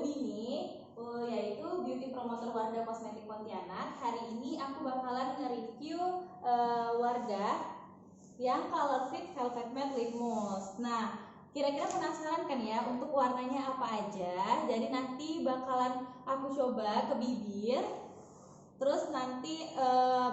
ini yaitu Beauty Promoter Wardah Kosmetik Pontianak. Hari ini aku bakalan nge-review Wardah yang Color Fit Velvet Matte Lip Mousse. Nah, kira-kira penasaran kan ya untuk warnanya apa aja? Jadi nanti bakalan aku coba ke bibir. Terus nanti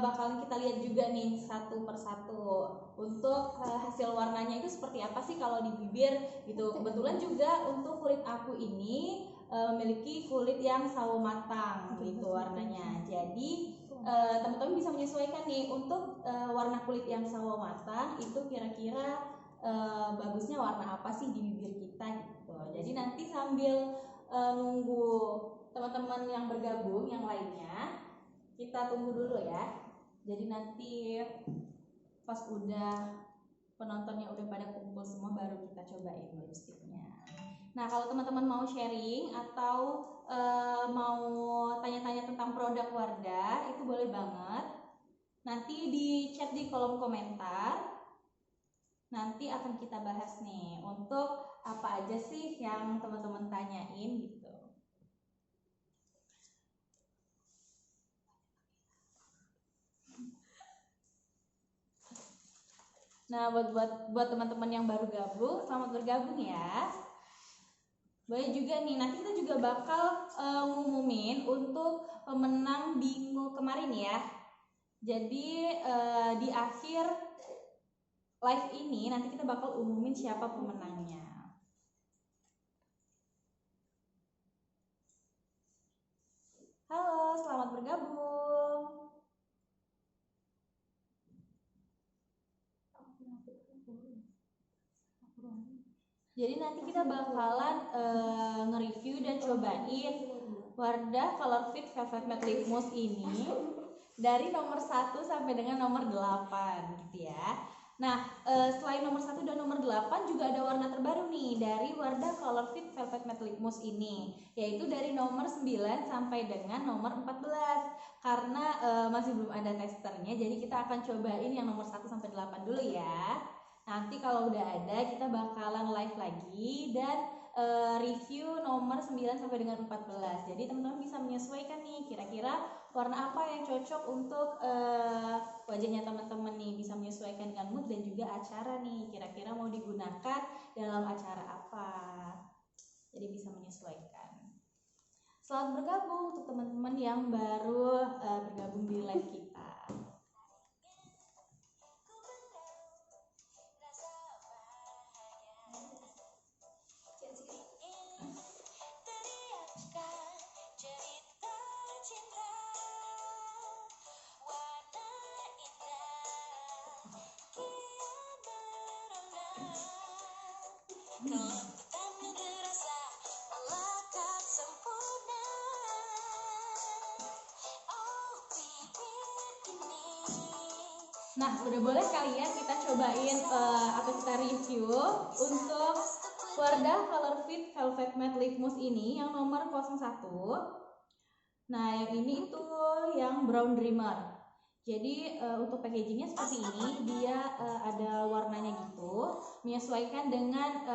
bakalan kita lihat juga nih satu persatu untuk hasil warnanya itu seperti apa sih kalau di bibir gitu. Kebetulan juga untuk kulit aku ini memiliki kulit yang sawo matang gitu warnanya. Jadi teman-teman bisa menyesuaikan nih untuk warna kulit yang sawo matang itu kira-kira bagusnya warna apa sih di bibir kita gitu. Jadi nanti sambil nunggu teman-teman yang bergabung yang lainnya, kita tunggu dulu ya. Jadi nanti pas udah penontonnya udah pada kumpul semua baru kita cobain lipstiknya. Nah, kalau teman-teman mau sharing atau mau tanya-tanya tentang produk Wardah itu boleh banget. Nanti di chat di kolom komentar. Nanti akan kita bahas nih untuk apa aja sih yang teman-teman tanyain gitu. Nah, buat teman-teman yang baru gabung, selamat bergabung ya. Boleh juga nih, nanti kita juga bakal ngumumin untuk pemenang bingo kemarin ya. Jadi di akhir live ini nanti kita bakal umumin siapa pemenangnya. Halo, selamat bergabung. Jadi nanti kita bakalan nge-review dan cobain Wardah Color Fit Velvet Matte Lip Mousse ini dari nomor 1 sampai dengan nomor 8 gitu ya. Nah, selain nomor 1 dan nomor 8 juga ada warna terbaru nih dari Wardah Color Fit Velvet Matte Lip Mousse ini, yaitu dari nomor 9 sampai dengan nomor 14. Karena masih belum ada testernya, jadi kita akan cobain yang nomor 1 sampai 8 dulu ya. Nanti kalau udah ada kita bakalan live lagi dan review nomor 9 sampai dengan 14. Jadi teman-teman bisa menyesuaikan nih kira-kira warna apa yang cocok untuk wajahnya teman-teman nih, bisa menyesuaikan dengan mood dan juga acara nih, kira-kira mau digunakan dalam acara apa. Jadi bisa menyesuaikan. Selamat bergabung untuk teman-teman yang baru bergabung di live kita. Nah, udah boleh kali ya kita cobain atau kita review untuk Wardah Color Fit Velvet Matte Lip Mousse ini yang nomor 01. Nah, yang ini itu yang Brown Dreamer. Jadi untuk packagingnya seperti ini, dia ada warnanya gitu, menyesuaikan dengan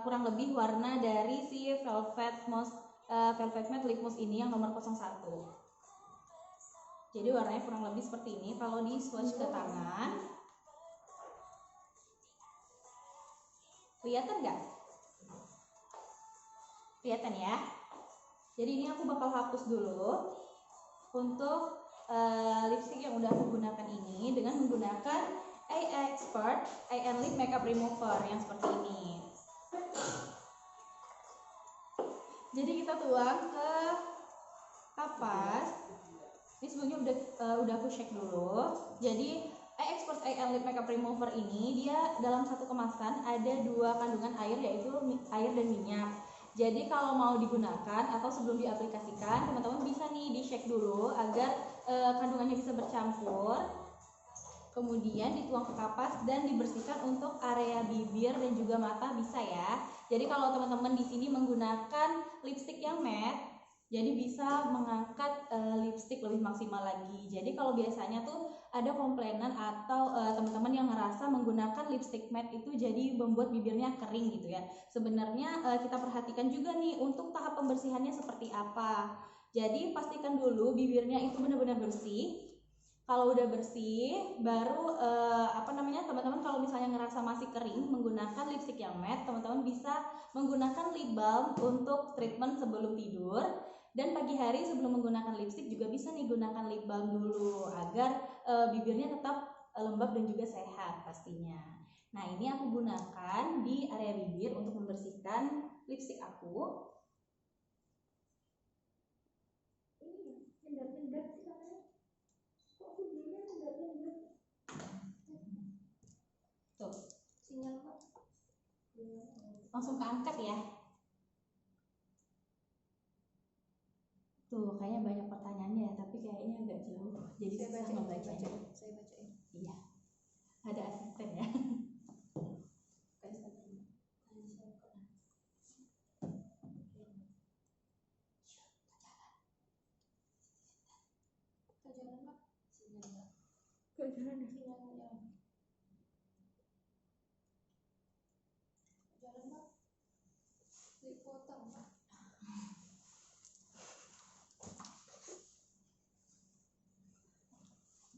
kurang lebih warna dari si Velvet Matte Lip Mousse ini yang nomor 01. Jadi warnanya kurang lebih seperti ini. Kalau di swatch ke tangan, kelihatan nggak? Kelihatan ya? Jadi ini aku bakal hapus dulu untuk lipstick yang udah aku gunakan ini dengan menggunakan A-Expert A&L Lip Makeup Remover yang seperti ini. Jadi kita tuang ke kapas. Ini sebelumnya udah aku shake dulu. Jadi A-Expert A&L Lip Makeup Remover ini dia dalam satu kemasan ada 2 kandungan air, yaitu air dan minyak. Jadi kalau mau digunakan atau sebelum diaplikasikan, teman-teman bisa nih di shake dulu agar kandungannya bisa bercampur. Kemudian dituang ke kapas dan dibersihkan untuk area bibir dan juga mata bisa ya. Jadi kalau teman-teman di sini menggunakan lipstick yang matte, Jadi bisa mengangkat lipstick lebih maksimal lagi. Jadi kalau biasanya tuh ada komplainan atau teman-teman yang ngerasa menggunakan lipstick matte itu jadi membuat bibirnya kering gitu ya. Sebenarnya kita perhatikan juga nih untuk tahap pembersihannya seperti apa. Jadi pastikan dulu bibirnya itu benar-benar bersih. Kalau udah bersih, baru teman-teman kalau misalnya ngerasa masih kering menggunakan lipstick yang matte, teman-teman bisa menggunakan lip balm untuk treatment sebelum tidur. Dan pagi hari sebelum menggunakan lipstick juga bisa nih gunakan lip balm dulu agar bibirnya tetap lembab dan juga sehat pastinya. Nah, ini aku gunakan di area bibir untuk membersihkan lipstick aku. Tuh, sinyal langsung keangkat ya. Tuh, kayaknya banyak pertanyaannya ya, tapi kayaknya agak jauh. Jadi susah membacanya. Saya bacain. Iya. Ada asisten ya.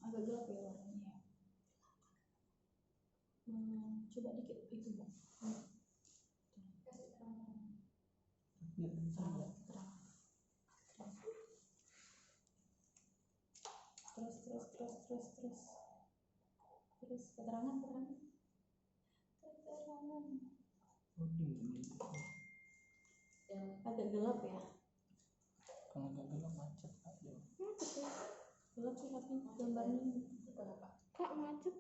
Agak gelap ya warnanya. Coba dikit itu Mbak. Terus keterangan. Agak gelap ya. Kalau nggak gelap macet aja. Gelap sih tapi gambarnya Kak macet.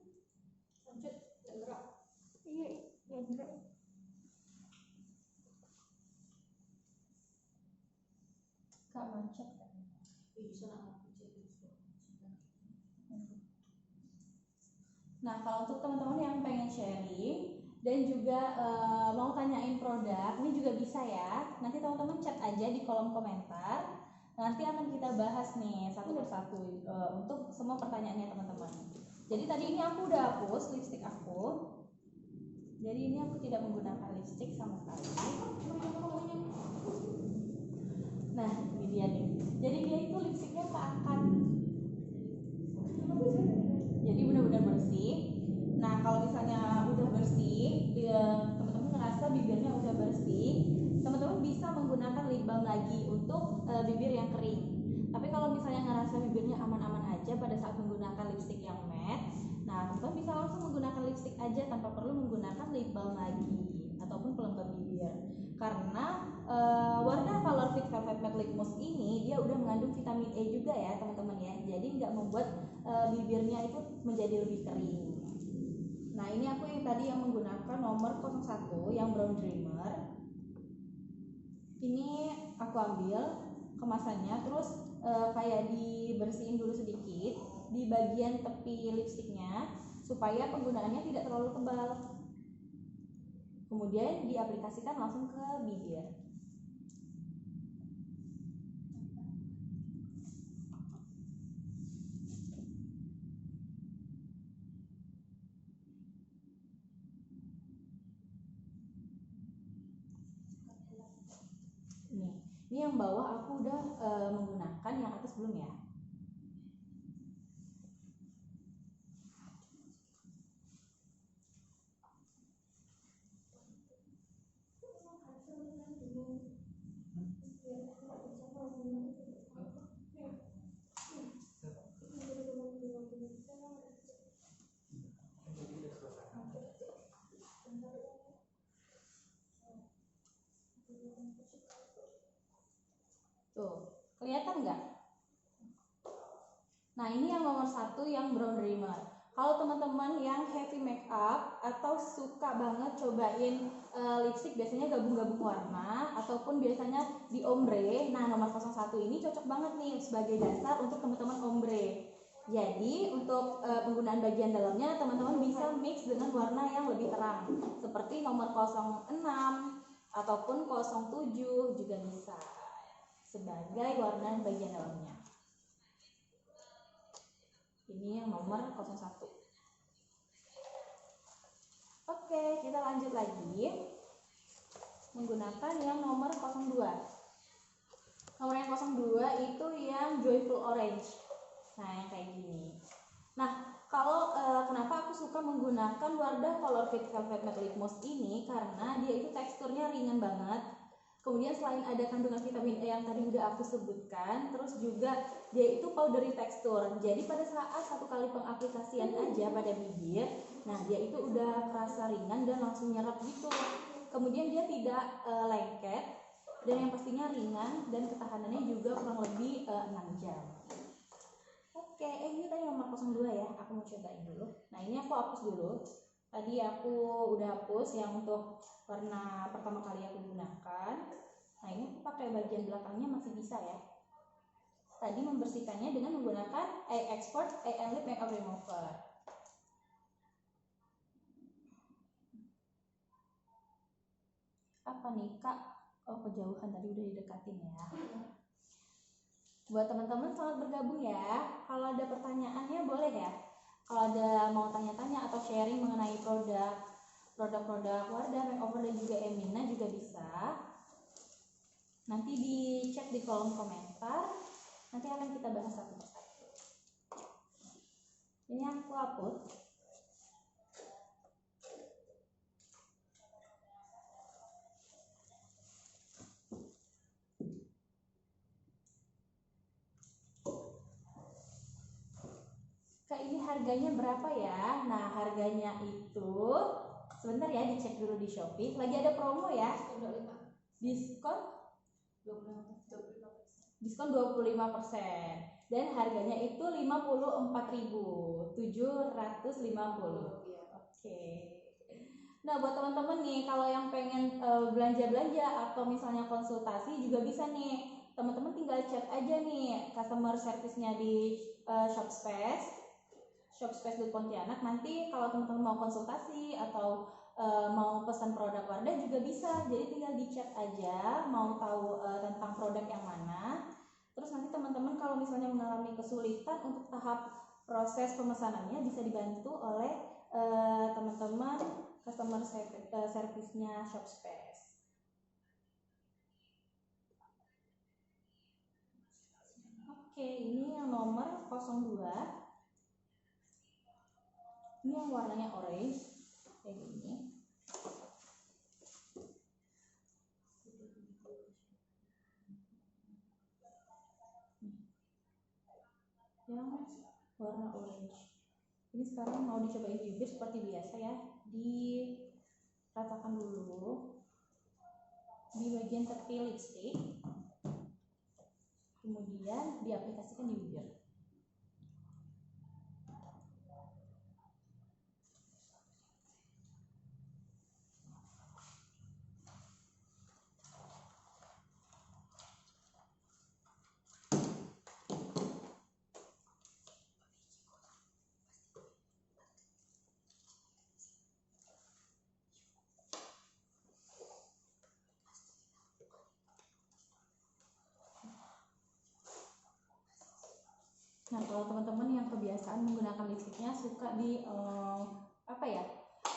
gerak. Iya, nggak gerak. Kak macet. Nah, kalau untuk teman-teman yang pengen sharing dan juga mau tanyain produk, ini juga bisa ya. Nanti teman-teman chat aja di kolom komentar. Nanti akan kita bahas nih satu persatu untuk semua pertanyaannya teman-teman. Jadi tadi ini aku udah hapus lipstick aku. Jadi ini aku tidak menggunakan lipstick sama sekali. Nah, ini dia nih. Jadi dia itu lipsticknya keangkat. Jadi benar-benar bersih. Nah, kalau misalnya udah bersih, teman-teman ngerasa bibirnya udah bersih, teman-teman bisa menggunakan lip balm lagi untuk bibir yang kering. Tapi kalau misalnya ngerasa bibirnya aman-aman aja pada saat menggunakan lipstick yang matte, nah teman-teman bisa langsung menggunakan lipstick aja tanpa perlu menggunakan lip balm lagi ataupun pelembab bibir. Karena warna Color Fit Velvet Matte Lip Mousse ini dia udah mengandung vitamin E juga ya teman-teman ya. Jadi nggak membuat bibirnya itu menjadi lebih kering. Nah, ini aku yang tadi yang menggunakan nomor 01 yang Brown Dreamer. Ini aku ambil kemasannya, terus kayak dibersihin dulu sedikit di bagian tepi lipstiknya supaya penggunaannya tidak terlalu tebal. Kemudian diaplikasikan langsung ke bibir. Ini yang bawah aku udah menggunakan, yang atas belum ya. Tuh, kelihatan nggak? Nah, ini yang nomor 1 yang Brown Dreamer. Kalau teman-teman yang heavy makeup atau suka banget cobain lipstick biasanya gabung-gabung warna ataupun biasanya di ombre, nah nomor 01 ini cocok banget nih sebagai dasar untuk teman-teman ombre. Jadi untuk penggunaan bagian dalamnya teman-teman bisa mix dengan warna yang lebih terang seperti nomor 06 ataupun 07 juga bisa. sebagai warna bagian dalamnya. Ini yang nomor 01. Oke, kita lanjut lagi menggunakan yang nomor 02. Nomor yang 02 itu yang joyful orange. Nah, yang kayak gini. Nah, kalau kenapa aku suka menggunakan Wardah Color Fit Velvet Matte Lip Mousse ini, karena dia itu teksturnya ringan banget. Kemudian selain ada kandungan vitamin E yang tadi udah aku sebutkan, terus juga dia itu powdery tekstur. Jadi pada saat satu kali pengaplikasian aja pada bibir, nah dia itu udah kerasa ringan dan langsung nyerap gitu. Kemudian dia tidak lengket dan yang pastinya ringan dan ketahanannya juga kurang lebih 6 jam. Oke, ini tadi nomor 02 ya. Aku mau cobain dulu. Nah, ini aku hapus dulu. Tadi aku udah hapus yang untuk warna pertama kali aku gunakan. Nah, ini aku pakai bagian belakangnya masih bisa ya. Tadi membersihkannya dengan menggunakan Expert Lip Makeup Remover. Apa nih, Kak? Oh, kejauhan tadi udah didekatin ya. Buat teman-teman selamat bergabung ya. Kalau ada pertanyaannya boleh ya. Kalau ada mau tanya-tanya atau sharing mengenai produk-produk Wardah, Makeover dan juga Emina juga bisa. Nanti di chat di kolom komentar. Nanti akan kita bahas satu persatu. Ini aku upload. Kak, ini harganya berapa ya? Nah, harganya itu sebentar ya, dicek dulu di Shopee. Lagi ada promo ya. Diskon 25%. Dan harganya itu 54.750. Oke. Nah, buat teman-teman nih, kalau yang pengen belanja-belanja atau misalnya konsultasi juga bisa nih. Teman-teman tinggal chat aja nih customer service-nya di Shopspace di Pontianak. Nanti kalau teman-teman mau konsultasi atau mau pesan produk Wardah juga bisa. Jadi tinggal di chat aja mau tahu tentang produk yang mana. Terus nanti teman-teman kalau misalnya mengalami kesulitan untuk tahap proses pemesanannya bisa dibantu oleh teman-teman customer service-nya Shopspace. Oke, ini yang nomor 02. Ini yang warnanya orange kayak gini. Yang warna orange. Ini sekarang mau dicobain bibir seperti biasa ya. Diratakan dulu di bagian tepi lipstick. Kemudian diaplikasikan di bibir. Nah, kalau teman-teman yang kebiasaan menggunakan lipstiknya suka di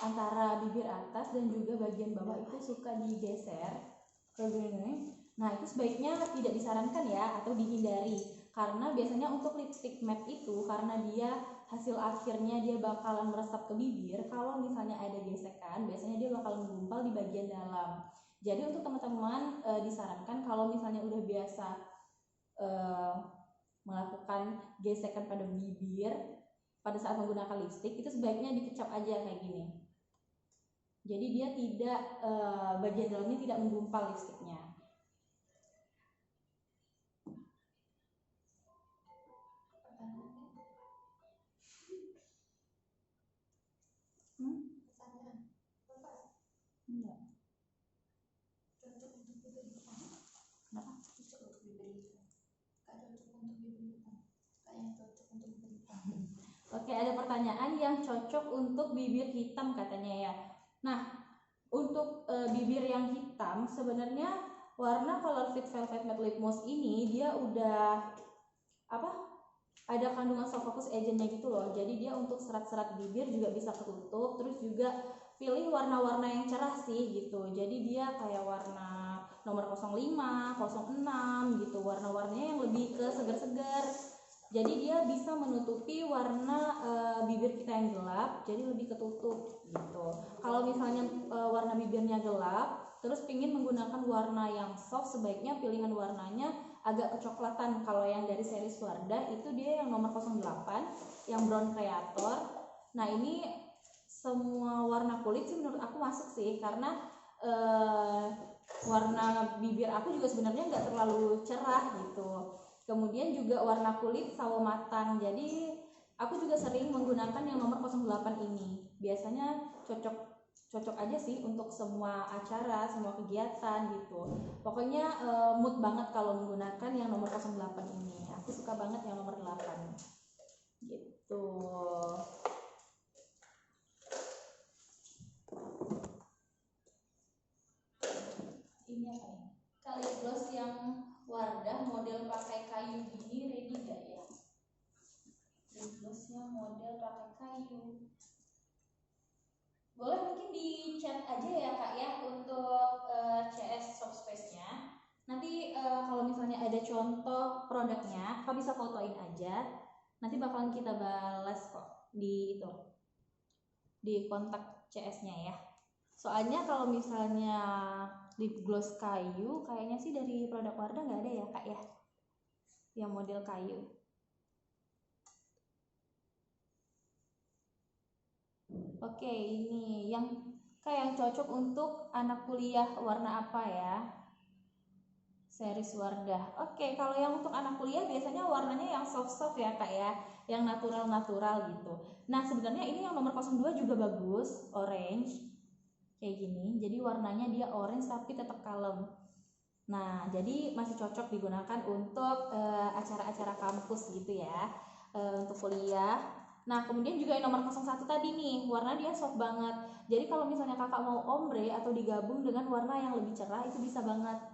antara bibir atas dan juga bagian bawah itu suka digeser ke gini. Nah, itu sebaiknya tidak disarankan ya atau dihindari, karena biasanya untuk lipstick matte itu karena dia hasil akhirnya dia bakalan meresap ke bibir. Kalau misalnya ada gesekan, biasanya dia bakalan menggumpal di bagian dalam. Jadi untuk teman-teman disarankan kalau misalnya udah biasa melakukan gesekan pada bibir pada saat menggunakan lipstik, itu sebaiknya dikecap aja kayak gini. Jadi dia tidak bagian dalamnya tidak menggumpal lipstiknya. Enggak. Oke, ada pertanyaan yang cocok untuk bibir hitam katanya ya. Nah, untuk bibir yang hitam sebenarnya warna Color Fit Velvet Matte Lip Mousse ini dia udah ada kandungan soft focus agentnya gitu loh. Jadi dia untuk serat-serat bibir juga bisa ketutup. Terus juga pilih warna-warna yang cerah sih gitu. Jadi dia kayak warna nomor 05, 06 gitu. Warna-warnanya yang lebih ke segar-segar. Jadi dia bisa menutupi warna bibir kita yang gelap, jadi lebih ketutup gitu. Kalau misalnya warna bibirnya gelap, terus pingin menggunakan warna yang soft, sebaiknya pilihan warnanya agak kecoklatan. Kalau yang dari series Wardah itu dia yang nomor 08, yang brown creator. Nah ini semua warna kulit sih menurut aku masuk sih, karena warna bibir aku juga sebenarnya nggak terlalu cerah gitu. Kemudian juga warna kulit sawo matang. Jadi aku juga sering menggunakan yang nomor 08 ini. Biasanya cocok aja sih untuk semua acara, semua kegiatan gitu. Pokoknya mood banget kalau menggunakan yang nomor 08 ini. Aku suka banget yang nomor 8. Gitu. Ini apa ini? Lip gloss yang Wardah model pakai kayu gini ready gak ya? Lip glossnya model pakai kayu. Boleh mungkin di chat aja ya kak ya untuk CS Shopspace-nya. Nanti kalau misalnya ada contoh produknya, kak bisa fotoin aja. Nanti bakalan kita balas kok di kontak CS-nya ya. Soalnya kalau misalnya lip gloss kayu, kayaknya sih dari produk Wardah nggak ada ya kak ya, yang model kayu. Oke, ini yang kayak yang cocok untuk anak kuliah warna apa ya? Series Wardah. Oke, kalau yang untuk anak kuliah biasanya warnanya yang soft-soft ya kak ya, yang natural-natural gitu. Nah sebenarnya ini yang nomor 02 juga bagus, orange. Kayak gini, jadi warnanya dia orange tapi tetap kalem. Nah jadi masih cocok digunakan untuk acara-acara kampus gitu ya, untuk kuliah. Nah kemudian juga yang nomor 01 tadi nih, warna dia soft banget. Jadi kalau misalnya kakak mau ombre atau digabung dengan warna yang lebih cerah itu bisa banget.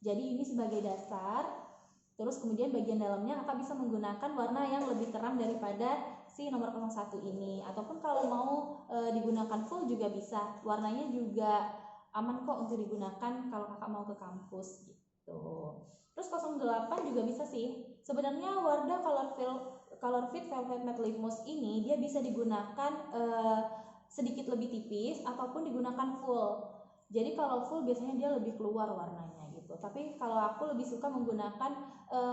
Jadi ini sebagai dasar, terus kemudian bagian dalamnya kakak bisa menggunakan warna yang lebih terang daripada si nomor 01 ini. Ataupun kalau mau digunakan full juga bisa, warnanya juga aman kok untuk digunakan kalau kakak mau ke kampus gitu. Terus 08 juga bisa sih. Sebenarnya Wardah Color Fit Velvet Matte Lip Mousse ini dia bisa digunakan sedikit lebih tipis ataupun digunakan full. Jadi kalau full biasanya dia lebih keluar warnanya gitu. Tapi kalau aku lebih suka menggunakan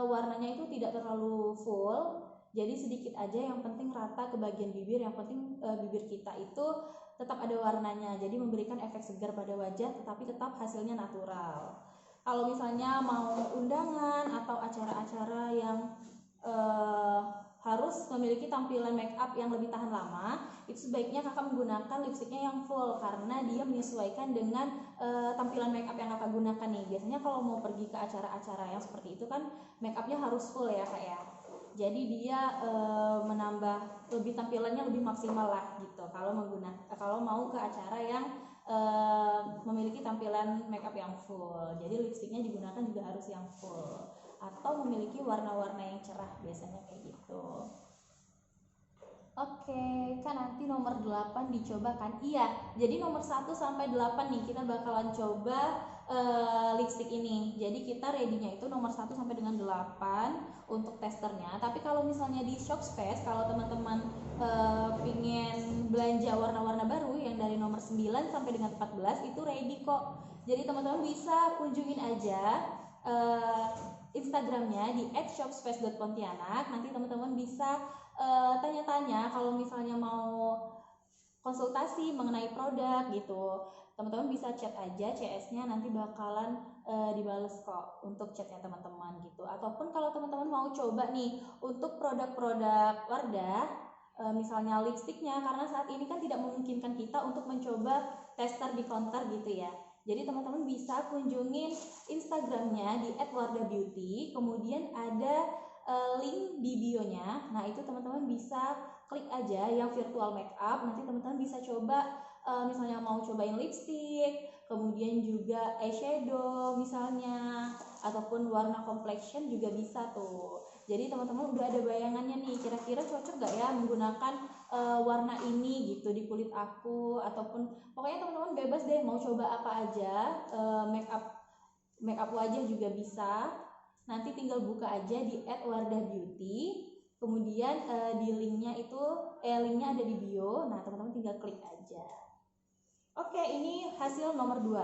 warnanya itu tidak terlalu full. Jadi sedikit aja, yang penting rata ke bagian bibir, yang penting bibir kita itu tetap ada warnanya. Jadi memberikan efek segar pada wajah tetapi tetap hasilnya natural. Kalau misalnya mau undangan atau acara-acara yang harus memiliki tampilan make up yang lebih tahan lama, itu sebaiknya kakak menggunakan lipstiknya yang full karena dia menyesuaikan dengan tampilan make up yang kakak gunakan nih. Biasanya kalau mau pergi ke acara-acara yang seperti itu kan make upnya harus full ya kak ya. Jadi dia menambah lebih tampilannya lebih maksimal lah gitu. Kalau mau ke acara yang memiliki tampilan make up yang full, jadi lipstiknya digunakan juga harus yang full atau memiliki warna-warna yang cerah, biasanya kayak gitu. Oke, kan nanti nomor 8 dicoba kan? Iya, jadi nomor 1 sampai 8 nih kita bakalan coba lipstick ini. Jadi kita ready-nya itu nomor 1 sampai dengan 8 untuk testernya. Tapi kalau misalnya di Shopspace, kalau teman-teman pingin belanja warna-warna baru yang dari nomor 9 sampai dengan 14 itu ready kok. Jadi teman-teman bisa kunjungin aja Instagramnya di @shopspace.pontianak. Nanti teman-teman bisa tanya-tanya kalau misalnya mau konsultasi mengenai produk gitu. Teman-teman bisa chat aja CS-nya, nanti bakalan dibales kok untuk chatnya teman-teman gitu. Ataupun kalau teman-teman mau coba nih untuk produk-produk Wardah, misalnya lipstiknya, karena saat ini kan tidak memungkinkan kita untuk mencoba tester di counter gitu ya. Jadi teman-teman bisa kunjungin Instagramnya di @wardahbeauty, kemudian ada link di bio-nya. Nah itu teman-teman bisa klik aja yang virtual makeup. Nanti teman-teman bisa coba misalnya mau cobain lipstick, kemudian juga eyeshadow misalnya, ataupun warna complexion juga bisa tuh. Jadi teman-teman udah ada bayangannya nih, kira-kira cocok gak ya menggunakan warna ini gitu di kulit aku, ataupun pokoknya teman-teman bebas deh mau coba apa aja, make up wajah juga bisa. Nanti tinggal buka aja di @wardahbeauty, kemudian di linknya ada di bio. Nah teman-teman tinggal klik aja. Oke, ini hasil nomor 2.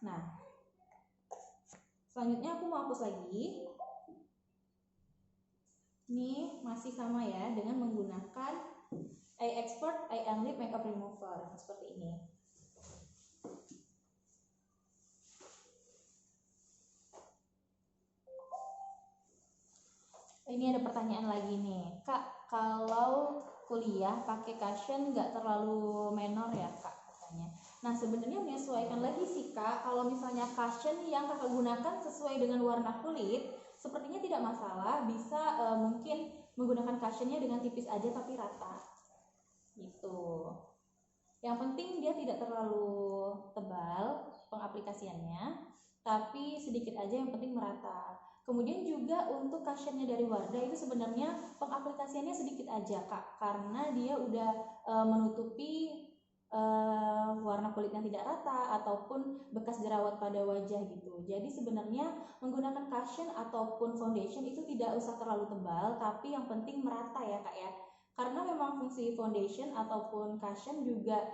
Nah selanjutnya aku mau hapus lagi. Ini masih sama ya, dengan menggunakan iExpert Eye and Lip Makeup Remover seperti ini. Ini ada pertanyaan lagi nih, Kak, kalau kuliah pakai cushion nggak terlalu menor ya Kak, katanya. Nah sebenarnya menyesuaikan lagi sih Kak, kalau misalnya cushion yang Kakak gunakan sesuai dengan warna kulit, sepertinya tidak masalah, bisa mungkin menggunakan cushionnya dengan tipis aja tapi rata gitu. Yang penting dia tidak terlalu tebal pengaplikasiannya, tapi sedikit aja, yang penting merata. Kemudian juga untuk cushionnya dari Wardah itu sebenarnya pengaplikasiannya sedikit aja Kak, karena dia udah menutupi warna kulit yang tidak rata ataupun bekas jerawat pada wajah gitu. Jadi sebenarnya menggunakan cushion ataupun foundation itu tidak usah terlalu tebal, tapi yang penting merata ya Kak ya. Karena memang fungsi foundation ataupun cushion juga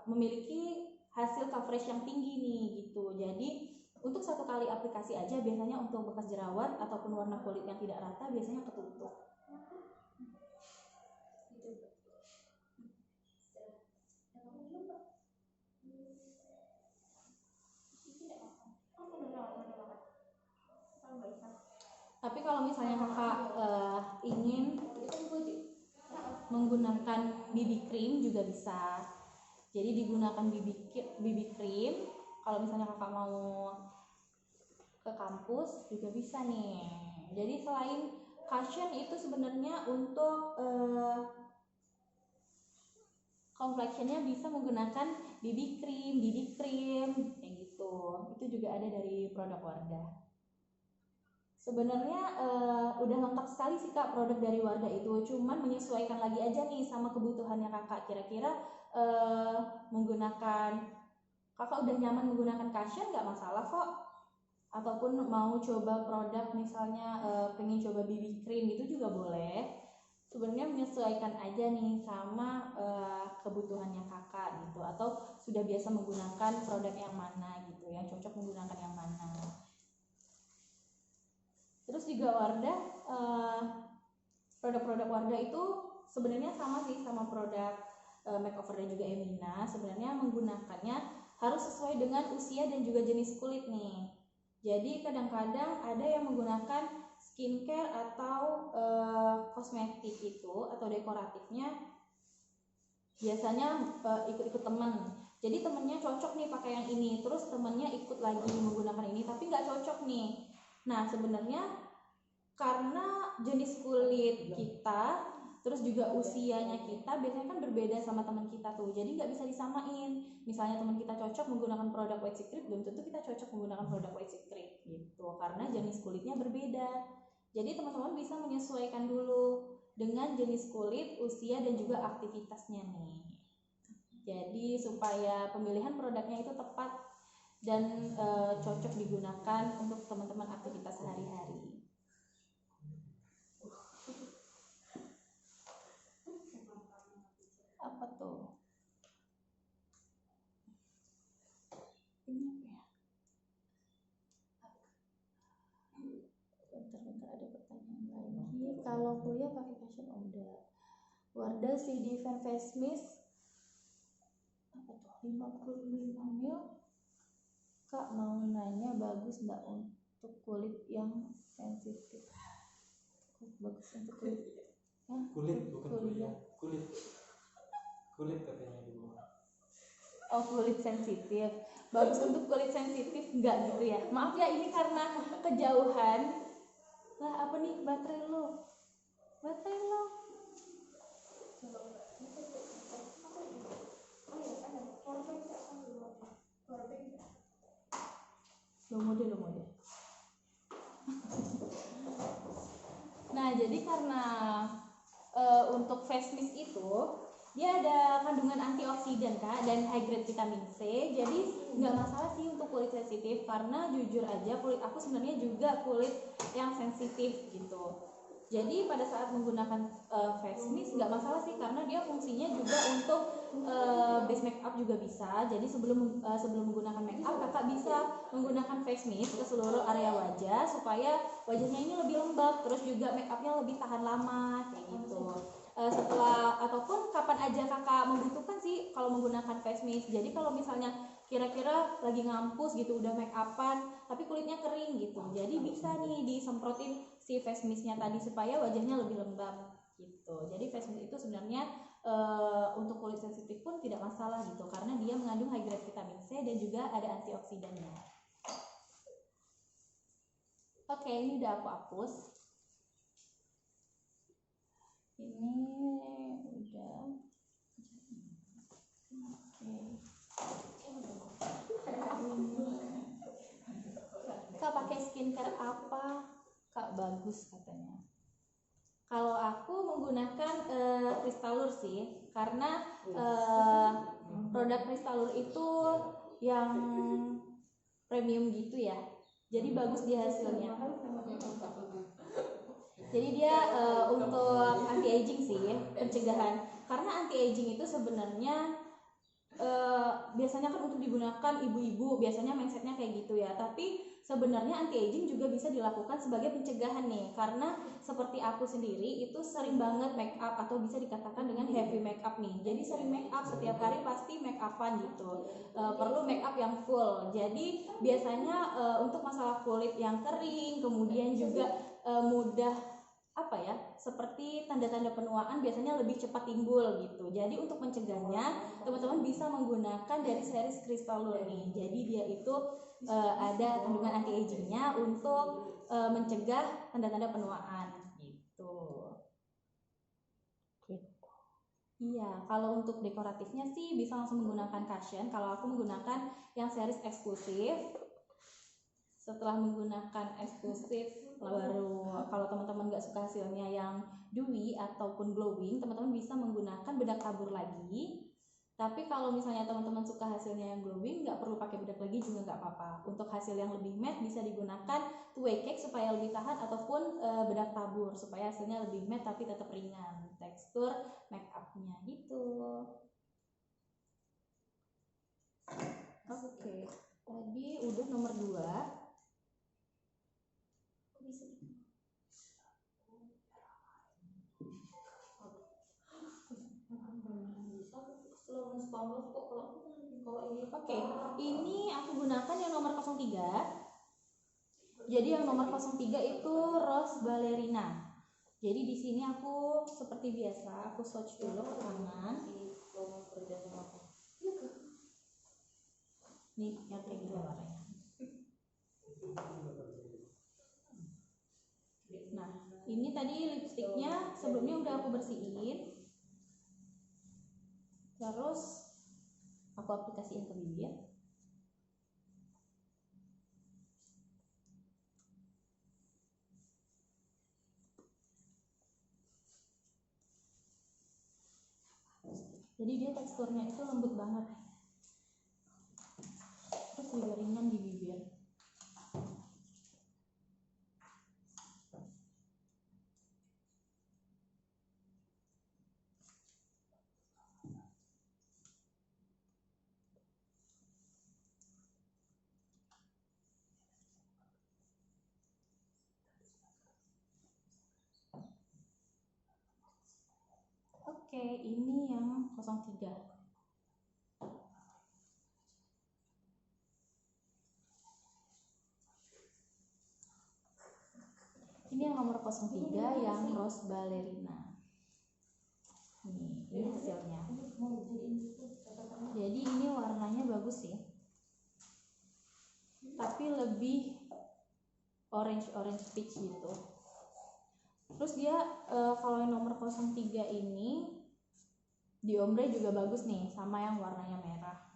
memiliki hasil coverage yang tinggi nih gitu. Jadi untuk satu kali aplikasi aja biasanya untuk bekas jerawat ataupun warna kulit yang tidak rata biasanya ketutup. Tapi kalau misalnya kakak ingin menggunakan BB cream juga bisa. Jadi digunakan BB cream kalau misalnya kakak mau ke kampus juga bisa nih. Jadi selain cushion itu sebenarnya untuk complexionnya bisa menggunakan BB cream kayak gitu. Itu juga ada dari produk Wardah. Sebenarnya udah lengkap sekali sih Kak produk dari Wardah itu, cuman menyesuaikan lagi aja nih sama kebutuhannya kakak. Kira-kira kakak udah nyaman menggunakan cushion nggak masalah kok, ataupun mau coba produk misalnya pengen coba BB cream itu juga boleh. Sebenarnya menyesuaikan aja nih sama kebutuhannya kakak gitu, atau sudah biasa menggunakan produk yang mana gitu, yang cocok menggunakan yang mana. Terus juga Wardah, produk-produk Wardah itu sebenarnya sama sih sama produk makeover dan juga Emina. Sebenarnya menggunakannya harus sesuai dengan usia dan juga jenis kulit nih. Jadi kadang-kadang ada yang menggunakan skincare atau kosmetik itu atau dekoratifnya biasanya ikut-ikut teman. Jadi temennya cocok nih pakai yang ini, terus temennya ikut lagi menggunakan ini, tapi nggak cocok nih. Nah sebenarnya karena jenis kulit kita, terus juga usianya kita biasanya kan berbeda sama teman kita tuh, jadi nggak bisa disamain. Misalnya teman kita cocok menggunakan produk White Secret, belum tentu kita cocok menggunakan produk White Secret gitu, karena jenis kulitnya berbeda. Jadi teman-teman bisa menyesuaikan dulu dengan jenis kulit, usia, dan juga aktivitasnya nih. Jadi supaya pemilihan produknya itu tepat dan cocok digunakan untuk teman-teman aktivitas sehari-hari. Apa tuh? Ini apa ya? Bentar ada pertanyaan lagi. Kalau kuliah pakai cushion udah. Wardah CD Fan Face Mist apa tuh? 55 ml. Kak mau nanya, bagus nggak untuk kulit yang sensitif? Bagus untuk kulit. Kulit bukan kuliah. Kulit katanya di bawah. Oh kulit sensitif. Bagus untuk kulit sensitif nggak gitu ya? Maaf ya ini karena kejauhan. Lah apa nih baterai lo? Baterai lo. jadi karena untuk face mist itu dia ada kandungan antioksidan Kak dan high grade vitamin C. Jadi nggak masalah sih untuk kulit sensitif, karena jujur aja kulit aku sebenarnya juga kulit yang sensitif gitu. Jadi pada saat menggunakan face mist nggak masalah sih, karena dia fungsinya juga untuk base makeup juga bisa. Jadi sebelum menggunakan makeup kakak bisa menggunakan face mist ke seluruh area wajah supaya wajahnya ini lebih lembab, terus juga makeupnya lebih tahan lama kayak gitu. Setelah ataupun kapan aja kakak membutuhkan sih kalau menggunakan face mist. Jadi kalau misalnya kira-kira lagi ngampus gitu udah make upan tapi kulitnya kering gitu, jadi bisa nih disemprotin si face mistnya tadi supaya wajahnya lebih lembab gitu. Jadi face mist itu sebenarnya untuk kulit sensitif pun tidak masalah gitu, karena dia mengandung high grade vitamin C dan juga ada antioksidannya. Oke, ini udah aku hapus. Ini udah. Kak pakai skincare apa? Kak bagus katanya. Kalau aku menggunakan Kristalur sih, karena produk Kristalur itu yang premium gitu ya. Jadi bagus di hasilnya. Jadi dia untuk anti aging sih, pencegahan. Karena anti aging itu sebenarnya biasanya kan untuk digunakan ibu-ibu, biasanya mindsetnya kayak gitu ya. Tapi sebenarnya anti aging juga bisa dilakukan sebagai pencegahan nih, karena seperti aku sendiri itu sering banget make up atau bisa dikatakan dengan heavy make up nih. Jadi sering make up, setiap hari pasti make upan gitu, perlu make up yang full. Jadi biasanya untuk masalah kulit yang kering, kemudian juga mudah seperti tanda-tanda penuaan biasanya lebih cepat timbul gitu. Jadi untuk mencegahnya teman-teman bisa menggunakan dari series Kristalur nih. Jadi dia itu ada kandungan anti agingnya untuk mencegah tanda-tanda penuaan gitu. Iya, kalau untuk dekoratifnya sih bisa langsung menggunakan cushion. Kalau aku menggunakan yang series eksklusif. Setelah menggunakan eksklusif, baru kalau teman-teman nggak suka hasilnya yang dewy ataupun glowing, teman-teman bisa menggunakan bedak tabur lagi. Tapi kalau misalnya teman-teman suka hasilnya yang glowing, nggak perlu pakai bedak lagi juga nggak apa-apa. Untuk hasil yang lebih matte bisa digunakan two-way cake supaya lebih tahan, ataupun bedak tabur supaya hasilnya lebih matte tapi tetap ringan tekstur make upnya gitu. Oke, tadi udah nomor 2. Oke, ini aku gunakan yang nomor 03. Jadi yang nomor 03 itu Rose Ballerina. Jadi di sini aku seperti biasa, aku swatch dulu ke tangan. Nih, yang kayak gitu warnanya. Nah, ini tadi lipstiknya sebelumnya udah aku bersihin. Terus aku aplikasiin ke bibir. Jadi dia teksturnya itu lembut banget. Terus juga ringan di bibir. Oke, ini yang 03. Ini yang nomor 03 yang Rose Ballerina. Ini hasilnya. Jadi ini warnanya bagus sih. Tapi lebih orange peach gitu. Terus dia kalau yang nomor 03 ini di ombre juga bagus nih, sama yang warnanya merah.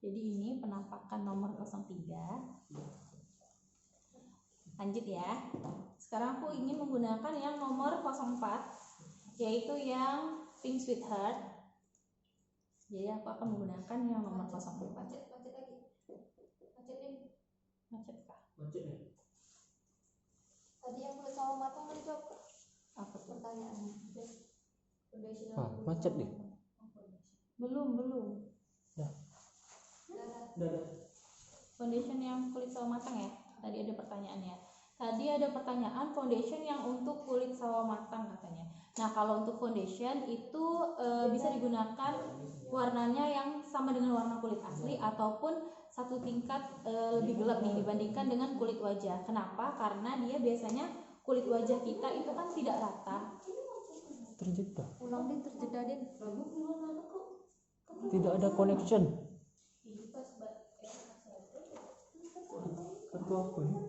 Jadi ini penampakan nomor 03. Lanjut ya. Sekarang aku ingin menggunakan yang nomor 04, yaitu yang Pink Sweetheart. Jadi aku akan menggunakan yang nomor 04. Macet lagi. Macet nih. Macet kah? Macet nih. Tadi yang kulit sawo matang udah dijawab. Apa tuh? Pertanyaannya. Foundation Ah, macet nih. Belum. Udah. Foundation yang kulit sawo matang ya. Tadi ada pertanyaannya. Tadi ada pertanyaan foundation yang untuk kulit sawo matang katanya. Nah, kalau untuk foundation itu bisa digunakan warnanya yang sama dengan warna kulit asli ataupun satu tingkat lebih gelap nih dibandingkan dengan kulit wajah. Kenapa? Karena dia biasanya kulit wajah kita itu kan tidak rata. Terjeda. Ulang din terjeda din. Tidak ada connection. Kartu apa ini?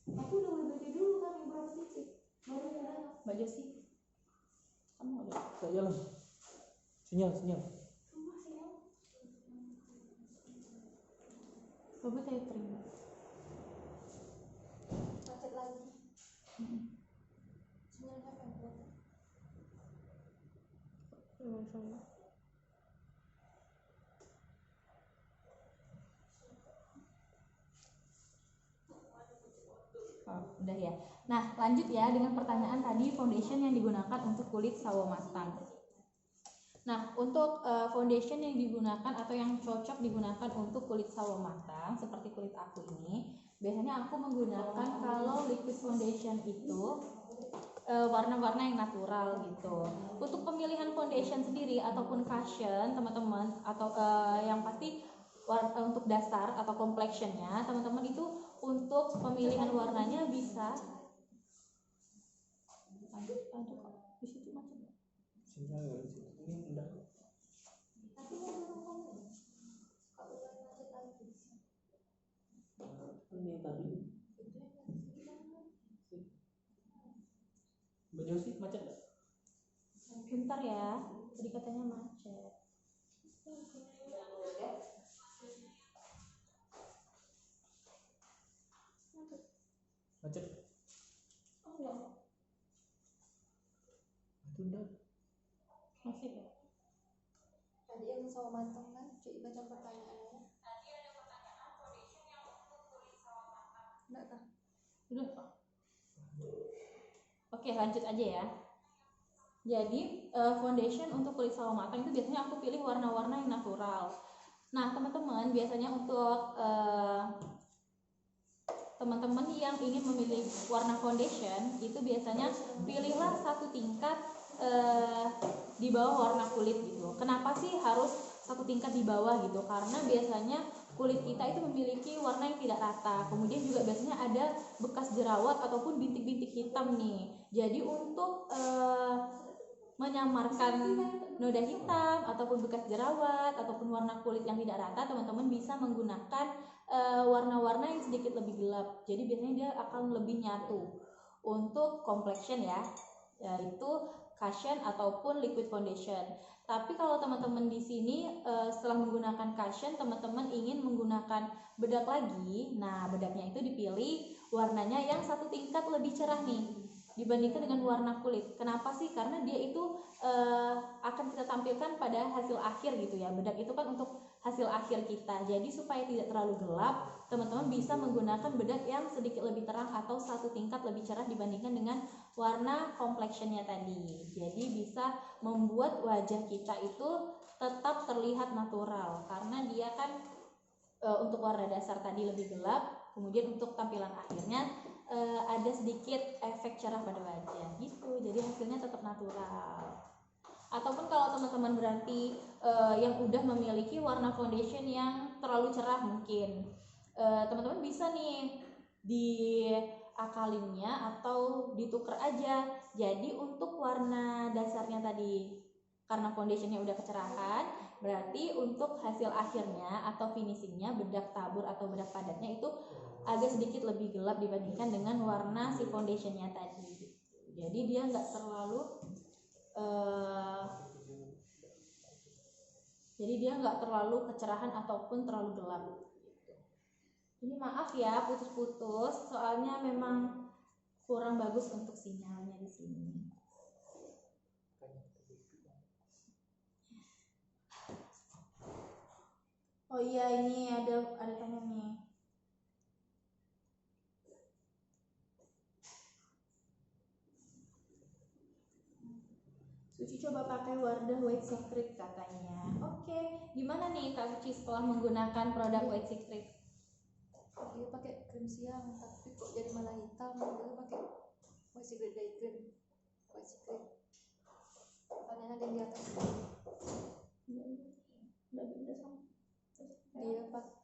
Aku udah mulai dulu kan yang berapa titik. Baru ya. Mbak Josi. Kamu ada? Tak jalan. Sinyal. Coba tethering. Macet lagi. Sinyalnya pendek. Oh, udah ya. Nah, lanjut ya dengan pertanyaan tadi foundation yang digunakan untuk kulit sawo matang. Nah, untuk foundation yang digunakan atau yang cocok digunakan untuk kulit sawo matang seperti kulit aku ini, biasanya aku menggunakan kalau liquid foundation itu warna-warna yang natural gitu. Untuk pemilihan foundation sendiri ataupun cushion teman-teman atau yang pasti untuk dasar atau complexionnya teman-teman itu untuk pemilihan warnanya bisa lanjut kok di situ macam Sinyal ini udah. Ini tadi. Mbak Josi macet nggak? bentar ya, tadi katanya macet. Macet. Oh enggak. Itu udah. Masih ya? Tadi yang sawo matang kan, cuy baca pertanyaannya. Tadi ada pertanyaan foundation yang untuk kulit sawo matang. Enggak kah? Udah Pak. Oke, lanjut aja ya. Jadi foundation untuk kulit sawo matang itu biasanya aku pilih warna-warna yang natural. Nah, teman-teman biasanya untuk teman-teman yang ingin memilih warna foundation itu biasanya pilihlah satu tingkat di bawah warna kulit gitu. Kenapa sih harus satu tingkat di bawah gitu? Karena biasanya kulit kita itu memiliki warna yang tidak rata. Kemudian juga biasanya ada bekas jerawat ataupun bintik-bintik hitam nih. Jadi untuk menyamarkan noda hitam ataupun bekas jerawat ataupun warna kulit yang tidak rata, teman-teman bisa menggunakan warna-warna yang sedikit lebih gelap. Jadi biasanya dia akan lebih nyatu. Untuk complexion ya, yaitu cushion ataupun liquid foundation. Tapi kalau teman-teman di sini setelah menggunakan cushion, teman-teman ingin menggunakan bedak lagi. Nah, bedaknya itu dipilih warnanya yang satu tingkat lebih cerah nih dibandingkan dengan warna kulit. Kenapa sih? Karena dia itu akan kita tampilkan pada hasil akhir gitu ya. Bedak itu kan untuk hasil akhir kita. Jadi supaya tidak terlalu gelap, teman-teman bisa menggunakan bedak yang sedikit lebih terang atau satu tingkat lebih cerah dibandingkan dengan warna complexionnya tadi. Jadi bisa membuat wajah kita itu tetap terlihat natural karena dia kan untuk warna dasar tadi lebih gelap, kemudian untuk tampilan akhirnya ada sedikit efek cerah pada wajah gitu. Jadi hasilnya tetap natural. Ataupun kalau teman-teman berarti yang udah memiliki warna foundation yang terlalu cerah mungkin teman-teman bisa nih diakalinnya atau ditukar aja. Jadi untuk warna dasarnya tadi karena foundationnya udah kecerahan, berarti untuk hasil akhirnya atau finishingnya bedak tabur atau bedak padatnya itu agak sedikit lebih gelap dibandingkan dengan warna si foundationnya tadi. Jadi dia nggak terlalu Jadi dia nggak terlalu kecerahan ataupun terlalu gelap. Ini maaf ya putus-putus, soalnya memang kurang bagus untuk sinyalnya di sini. Oh iya, ini ada tanya nih. Suci coba pakai Wardah White Secret katanya. Oke, gimana nih Kak Suci setelah menggunakan produk White Secret? Dia pakai krim siang tapi kok jadi malah hitam. Dia pakai White Secret Day Cream. White Secret. Pertanyaannya ada di atas. Dia pakai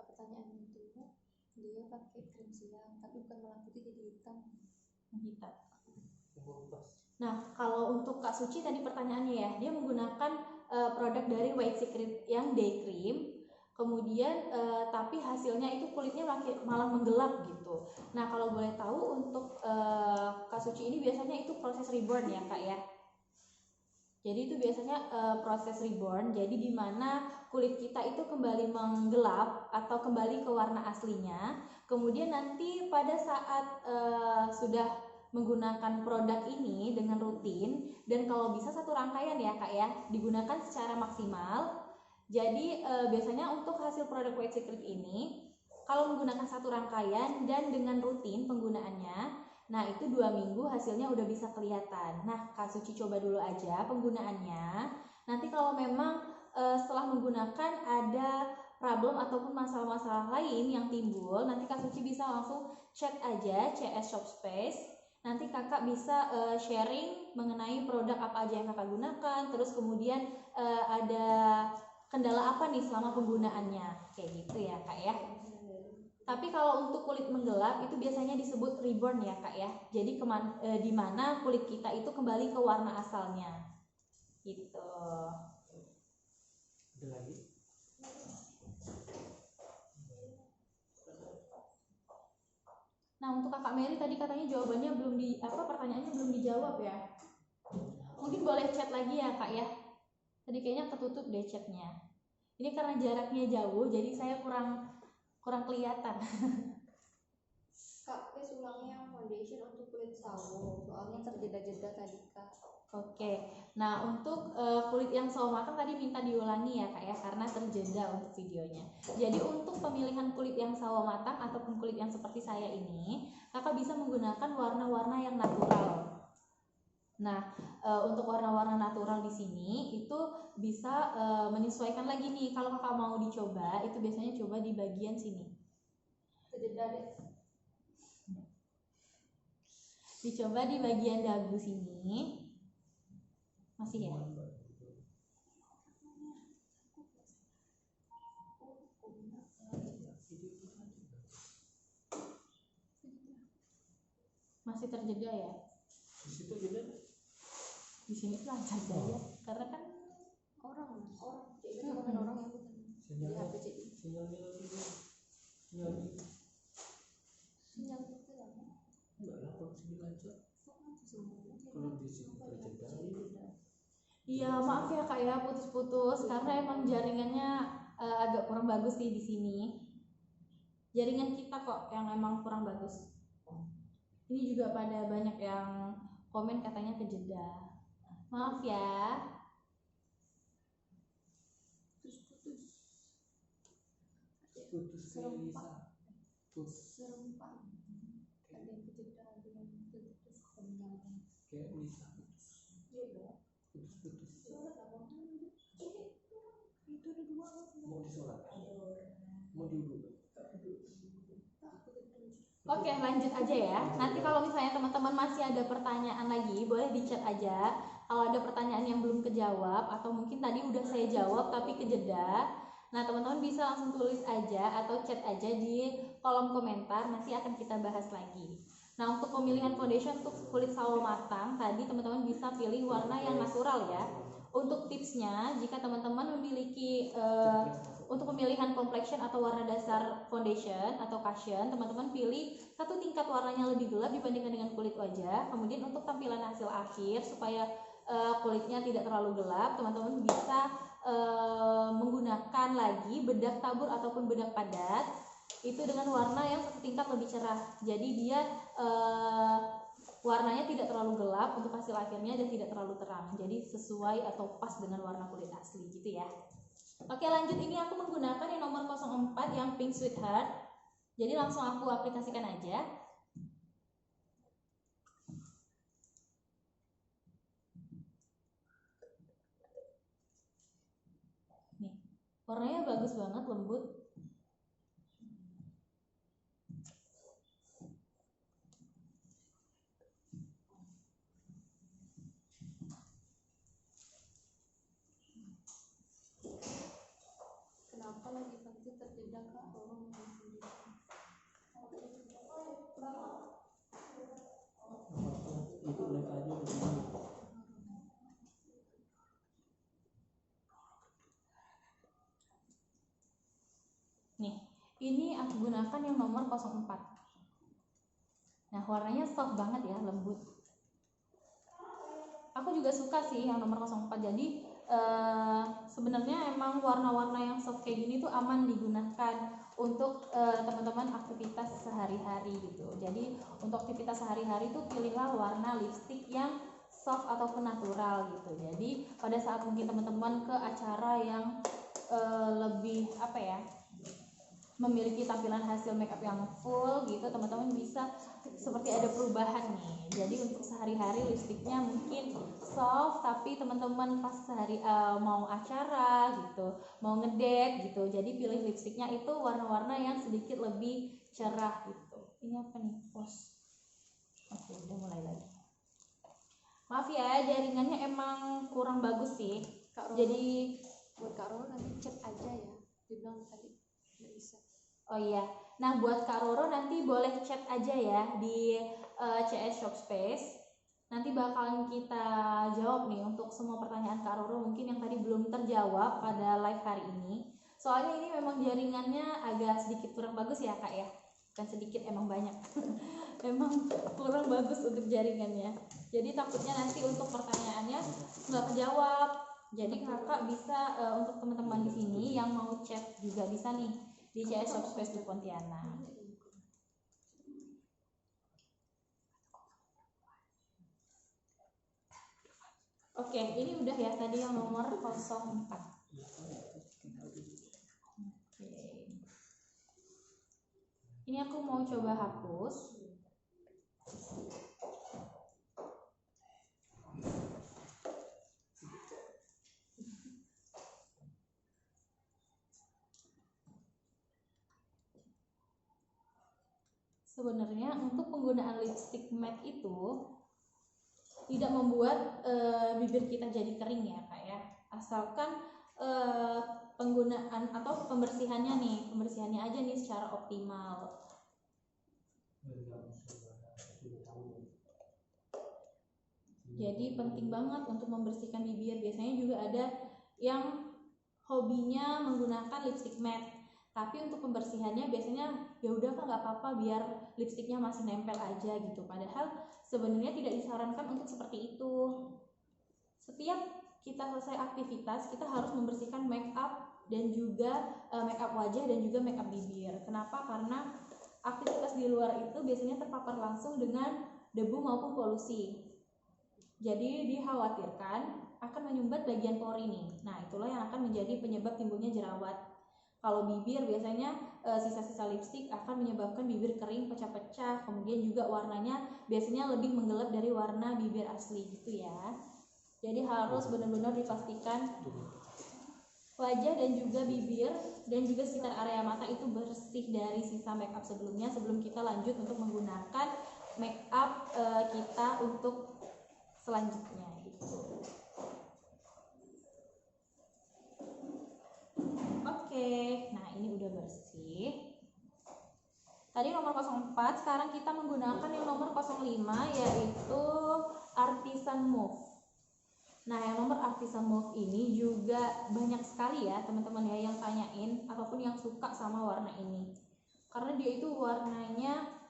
pertanyaannya itu dia pakai krim siang tapi bukan malah putih jadi hitam. Hitam. Nah, kalau untuk Kak Suci tadi pertanyaannya ya, dia menggunakan produk dari White Secret yang day cream, kemudian tapi hasilnya itu kulitnya malah menggelap gitu. Nah, kalau boleh tahu untuk Kak Suci ini biasanya itu proses reborn ya Kak ya. Jadi itu biasanya proses reborn, jadi di mana kulit kita itu kembali menggelap atau kembali ke warna aslinya. Kemudian nanti pada saat sudah menggunakan produk ini dengan rutin, dan kalau bisa satu rangkaian ya Kak ya, digunakan secara maksimal. Jadi biasanya untuk hasil produk White Secret ini, kalau menggunakan satu rangkaian dan dengan rutin penggunaannya, nah itu 2 minggu hasilnya udah bisa kelihatan. Nah Kak Suci coba dulu aja penggunaannya. Nanti kalau memang setelah menggunakan ada problem ataupun masalah-masalah lain yang timbul, nanti Kak Suci bisa langsung chat aja CS Shop Space. Nanti kakak bisa sharing mengenai produk apa aja yang kakak gunakan, terus kemudian ada kendala apa nih selama penggunaannya, kayak gitu ya Kak ya. Tapi kalau untuk kulit menggelap itu biasanya disebut reborn ya Kak ya. Jadi di mana kulit kita itu kembali ke warna asalnya. Gitu. Ada lagi? Nah, untuk Kakak Mary tadi katanya jawabannya pertanyaannya belum dijawab ya. Mungkin boleh chat lagi ya Kak ya. Tadi kayaknya ketutup deh chatnya. Ini karena jaraknya jauh, jadi saya kurang kelihatan. Kak, please ulangi yang foundation untuk kulit sawo. Soalnya terjeda-jeda tadi Kak. Oke, nah untuk kulit yang sawo matang tadi minta diulangi ya Kak ya, karena terjeda untuk videonya. Jadi untuk pemilihan kulit yang sawo matang ataupun kulit yang seperti saya ini, Kakak bisa menggunakan warna-warna yang natural. Nah, untuk warna-warna natural di sini itu bisa menyesuaikan lagi nih. Kalau Kakak mau dicoba, itu biasanya coba di bagian sini. Terjeda deh. Dicoba di bagian dagu sini. Masih ya? Masih terjeda ya? Di situ jeda. Di sini lancar saja, karena kan Orang. Jadi bukan orang yang bukan. Sinyalnya Di HP jadi. sinyalnya Itu lama. enggak lah kalau sini lancar. Kalau di sini terjeda. iya maaf ya Kak ya putus-putus karena emang jaringannya agak kurang bagus sih di sini. Jaringan kita kok yang emang kurang bagus. Ini juga pada banyak yang komen katanya kejeda. Maaf ya. Putus Serempak. Putus Serempak. Ada yang kejeda, ada yang putus. kayak bisa putus. Iya. Putus. Surat apa? Itu ada 2 mau disolat. Mau diudu. Oke lanjut aja ya. Nanti kalau misalnya teman-teman masih ada pertanyaan lagi boleh di chat aja. Kalau ada pertanyaan yang belum kejawab atau mungkin tadi udah saya jawab tapi kejeda, nah teman-teman bisa langsung tulis aja atau chat aja di kolom komentar, nanti akan kita bahas lagi. Nah untuk pemilihan foundation untuk kulit sawo matang tadi teman-teman bisa pilih warna yang natural ya. Untuk tipsnya jika teman-teman memiliki untuk pemilihan complexion atau warna dasar foundation atau cushion, teman-teman pilih satu tingkat warnanya lebih gelap dibandingkan dengan kulit wajah. Kemudian untuk tampilan hasil akhir supaya kulitnya tidak terlalu gelap, teman-teman bisa menggunakan lagi bedak tabur ataupun bedak padat itu dengan warna yang setingkat lebih cerah. Jadi dia warnanya tidak terlalu gelap untuk hasil akhirnya dan tidak terlalu terang. Jadi sesuai atau pas dengan warna kulit asli gitu ya. Oke, lanjut, ini aku menggunakan yang nomor 04 yang Pink Sweetheart. Jadi langsung aku aplikasikan aja. Nih, warnanya bagus banget, lembut. Kenapa lagi pasti terjebak Kak Roro sendiri? Itu live aja begini. Nih, ini aku gunakan yang nomor 04. Nah, warnanya soft banget ya, lembut. Aku juga suka sih yang nomor 04. Jadi sebenarnya emang warna-warna yang soft kayak gini tuh aman digunakan untuk teman-teman aktivitas sehari-hari gitu. Jadi untuk aktivitas sehari-hari tuh pilihlah warna lipstick yang soft ataupun natural gitu. Jadi pada saat mungkin teman-teman ke acara yang lebih apa ya, memiliki tampilan hasil makeup yang full gitu, teman-teman bisa seperti ada perubahan nih. Jadi untuk sehari-hari lipstiknya mungkin soft, tapi teman-teman pas sehari mau acara gitu, mau ngedate gitu, jadi pilih lipstiknya itu warna-warna yang sedikit lebih cerah gitu. Ini apa nih, pos? Oke, udah mulai lagi. Maaf ya, jaringannya emang kurang bagus sih. Kak Roro, Jadi buat Kak Roro nanti chat aja ya. Dibilang tadi nggak bisa. oh iya, nah buat Kak Roro nanti boleh chat aja ya di CS Shop Space. Nanti bakalan kita jawab nih untuk semua pertanyaan Kak Roro mungkin yang tadi belum terjawab pada live hari ini. Soalnya ini memang jaringannya agak sedikit kurang bagus ya Kak ya. Bukan sedikit, emang banyak. Emang kurang bagus untuk jaringannya. Jadi takutnya nanti untuk pertanyaannya nggak terjawab. Jadi kakak bisa untuk teman-teman di sini yang mau chat juga bisa nih di CS Shop Space di Pontianak. Oke, ini udah ya tadi yang nomor 04. Oke. Ini aku mau coba hapus. Sebenarnya untuk penggunaan lipstick matte itu tidak membuat bibir kita jadi kering ya Kak ya. Asalkan penggunaan atau pembersihannya aja nih secara optimal. Jadi penting banget untuk membersihkan bibir. Biasanya juga ada yang hobinya menggunakan lipstick matte, tapi untuk pembersihannya biasanya ya udah Kak, nggak apa-apa biar lipstiknya masih nempel aja gitu. Padahal sebenarnya tidak disarankan untuk seperti itu. Setiap kita selesai aktivitas, kita harus membersihkan make up dan juga make up wajah dan juga make up bibir. Kenapa? Karena aktivitas di luar itu biasanya terpapar langsung dengan debu maupun polusi. Jadi dikhawatirkan akan menyumbat bagian pori nih. Nah, itulah yang akan menjadi penyebab timbulnya jerawat. Kalau bibir biasanya sisa-sisa lipstik akan menyebabkan bibir kering, pecah-pecah, kemudian juga warnanya biasanya lebih menggelap dari warna bibir asli gitu ya. Jadi harus benar-benar dipastikan wajah dan juga bibir dan juga sekitar area mata itu bersih dari sisa make up sebelumnya sebelum kita lanjut untuk menggunakan make up kita untuk selanjutnya gitu. Oke, nah ini udah bersih. Tadi nomor 04, sekarang kita menggunakan yang nomor 05 yaitu Artisan Mauve. Nah, yang nomor Artisan Mauve ini juga banyak sekali ya teman-teman ya yang tanyain ataupun yang suka sama warna ini. Karena dia itu warnanya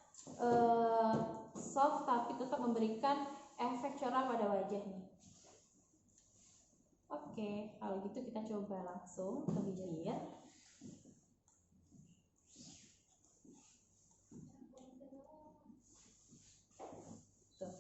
soft tapi tetap memberikan efek cerah pada wajah nih. Oke. Oke, kalau gitu kita coba langsung ke bibir. Tuh.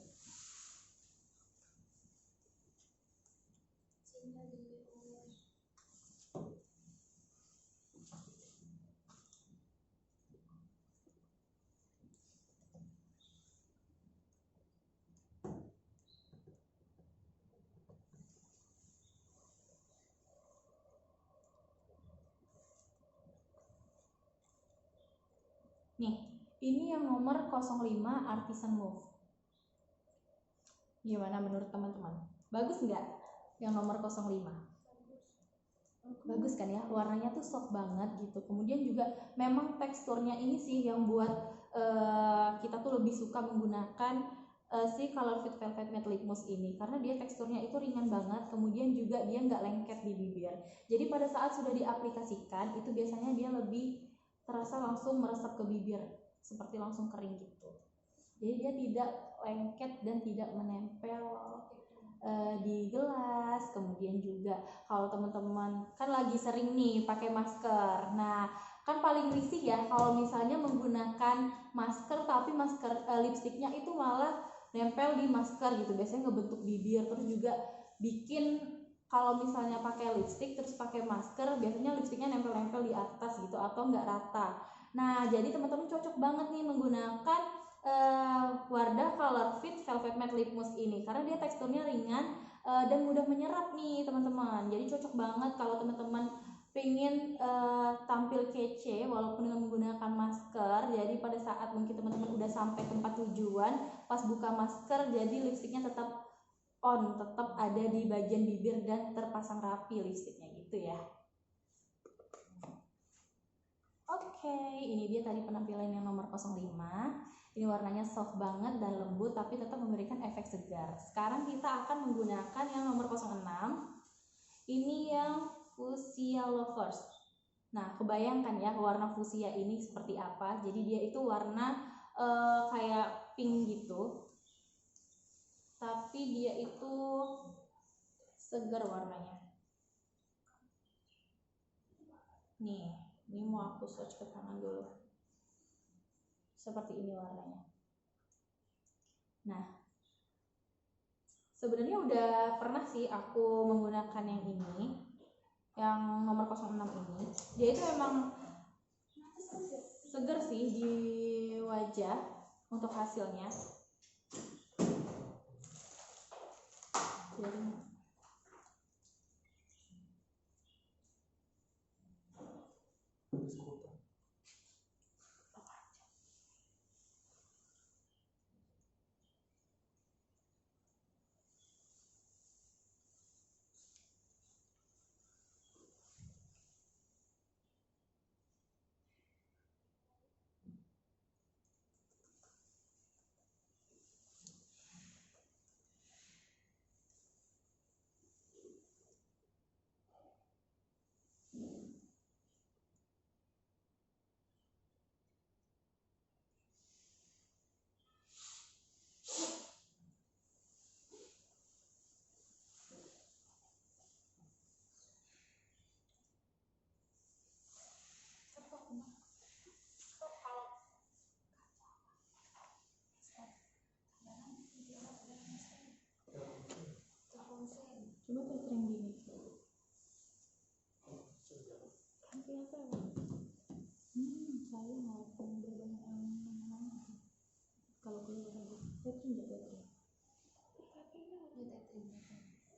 Nih, ini yang nomor 05 Artisan Move. Gimana menurut teman-teman? Bagus nggak yang nomor 05? Bagus kan ya, warnanya tuh soft banget gitu. Kemudian juga memang teksturnya ini sih yang buat kita tuh lebih suka menggunakan si Color Fit Velvet Matte Lip Mousse ini, karena dia teksturnya itu ringan banget, kemudian juga dia nggak lengket di bibir. Jadi pada saat sudah diaplikasikan itu biasanya dia lebih terasa langsung meresap ke bibir, seperti langsung kering gitu. Jadi dia tidak lengket dan tidak menempel di gelas. Kemudian juga kalau teman-teman kan lagi sering nih pakai masker, nah kan paling risih ya kalau misalnya menggunakan masker tapi masker lipstiknya itu malah nempel di masker gitu, biasanya ngebentuk bibir. Terus juga bikin kalau misalnya pakai lipstik terus pakai masker, biasanya lipstiknya nempel-nempel di atas gitu atau nggak rata. Nah jadi teman-teman cocok banget nih menggunakan Wardah Color Fit Velvet Matte Lip Mousse ini, karena dia teksturnya ringan dan mudah menyerap nih teman-teman. Jadi cocok banget kalau teman-teman pengen tampil kece walaupun dengan menggunakan masker. Jadi pada saat mungkin teman-teman udah sampai tempat tujuan, pas buka masker jadi lipstiknya tetap on, tetap ada di bagian bibir dan terpasang rapi lipstiknya gitu ya. Oke, ini dia tadi penampilan yang nomor 05. Ini warnanya soft banget dan lembut tapi tetap memberikan efek segar. Sekarang kita akan menggunakan yang nomor 06. Ini yang Fuchsia Lovers. Nah, kebayangkan ya warna fuchsia ini seperti apa. Jadi dia itu warna kayak pink gitu. Tapi dia itu segar warnanya. Nih, ini mau aku swatch ke tangan dulu. Seperti ini warnanya. Nah, sebenarnya udah pernah sih aku menggunakan yang ini, yang nomor 06 ini. Dia itu emang seger sih di wajah untuk hasilnya. Jadi coba terang gini. Kan kelihatan. Saya mau berbanyak yang kalau keluar lagi. Catherine ya Catherine.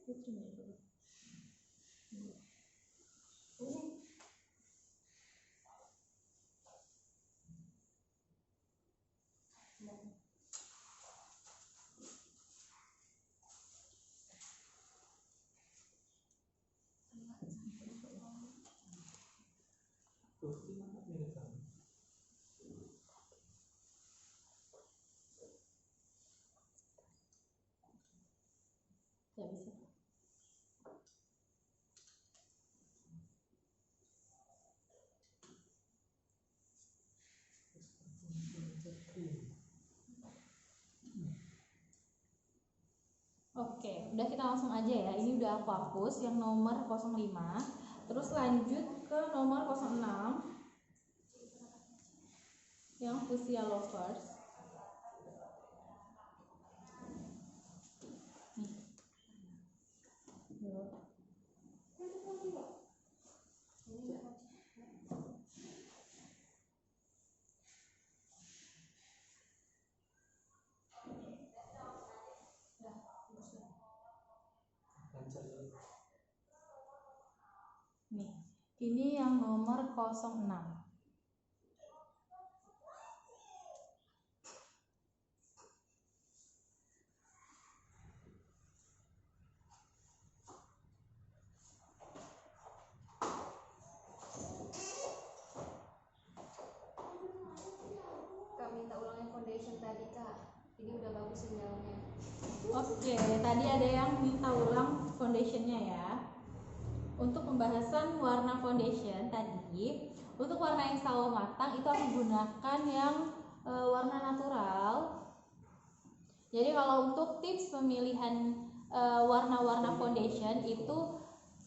Catherine ya coba. Ya bisa. Oke, udah kita langsung aja ya. Ini udah aku hapus yang nomor 05. Terus lanjut ke nomor 06 yang Fuchsia Lovers. Nih, ini yang nomor 06. Kak minta ulangin foundation tadi Kak. Ini udah bagus sinyalnya. Oke, tadi ada yang minta ulang foundationnya ya. Untuk pembahasan warna foundation tadi, untuk warna yang sawo matang itu aku gunakan yang warna natural. Jadi kalau untuk tips pemilihan warna-warna foundation itu,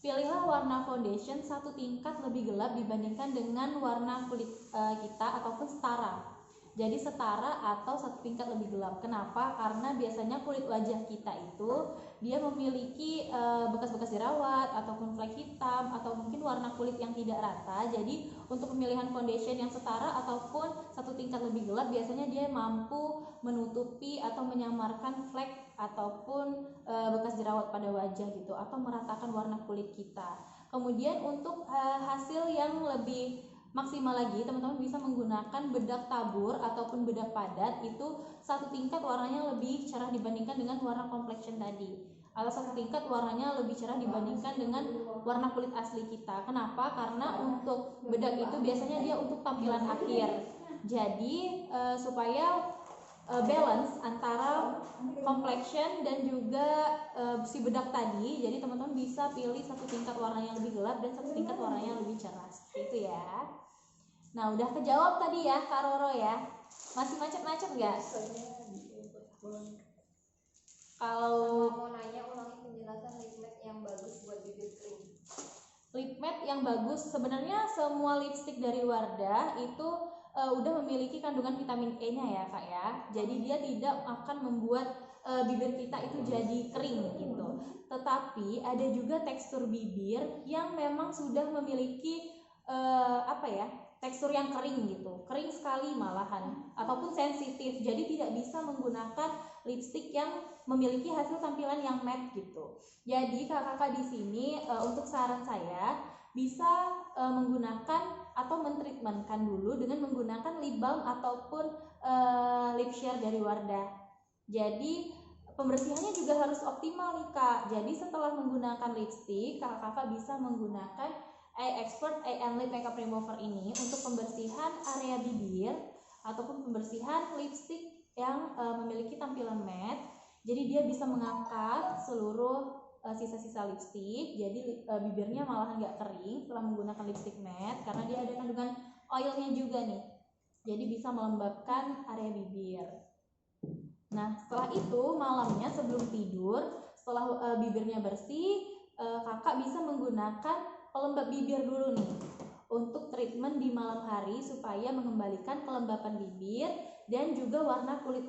pilihlah warna foundation satu tingkat lebih gelap dibandingkan dengan warna kulit kita ataupun setara. Jadi setara atau satu tingkat lebih gelap. Kenapa? Karena biasanya kulit wajah kita itu dia memiliki bekas-bekas jerawat ataupun flek hitam atau mungkin warna kulit yang tidak rata. Jadi untuk pemilihan foundation yang setara ataupun satu tingkat lebih gelap, biasanya dia mampu menutupi atau menyamarkan flek ataupun bekas jerawat pada wajah gitu, atau meratakan warna kulit kita. Kemudian untuk hasil yang lebih maksimal lagi, teman-teman bisa menggunakan bedak tabur ataupun bedak padat. Itu satu tingkat warnanya lebih cerah dibandingkan dengan warna complexion tadi, atau satu tingkat warnanya lebih cerah dibandingkan dengan warna kulit asli kita. Kenapa? Karena untuk bedak itu biasanya dia untuk tampilan akhir. Jadi supaya balance antara complexion dan juga si bedak tadi, jadi teman-teman bisa pilih satu tingkat warnanya lebih gelap dan satu tingkat warnanya lebih cerah, seperti itu ya. Nah, udah kejawab tadi ya Kak Roro ya. Masih macet-macet nggak? Kalau mau nanya ulangi penjelasan lip matte yang bagus buat bibir kering. Lip matte yang bagus, sebenarnya semua lipstick dari Wardah itu udah memiliki kandungan vitamin E-nya ya Kak ya. Jadi dia tidak akan membuat bibir kita itu jadi kering gitu. Tetapi ada juga tekstur bibir yang memang sudah memiliki tekstur yang kering gitu, kering sekali malahan, ataupun sensitif. Jadi tidak bisa menggunakan lipstick yang memiliki hasil tampilan yang matte gitu. Jadi kakak-kakak di sini untuk saran saya bisa menggunakan atau mentreatmentkan dulu dengan menggunakan lip balm ataupun lip share dari Wardah. Jadi pembersihannya juga harus optimal nih Kak. Jadi setelah menggunakan lipstick, kakak-kakak bisa menggunakan Expert and Lip Makeup Remover ini untuk pembersihan area bibir ataupun pembersihan lipstick yang memiliki tampilan matte. Jadi dia bisa mengangkat seluruh sisa-sisa lipstick. Jadi bibirnya malah nggak kering setelah menggunakan lipstick matte karena dia ada kandungan oilnya juga nih. Jadi bisa melembabkan area bibir. Nah, setelah itu malamnya sebelum tidur, setelah bibirnya bersih, kakak bisa menggunakan pelembab bibir dulu nih untuk treatment di malam hari supaya mengembalikan kelembapan bibir dan juga warna kulit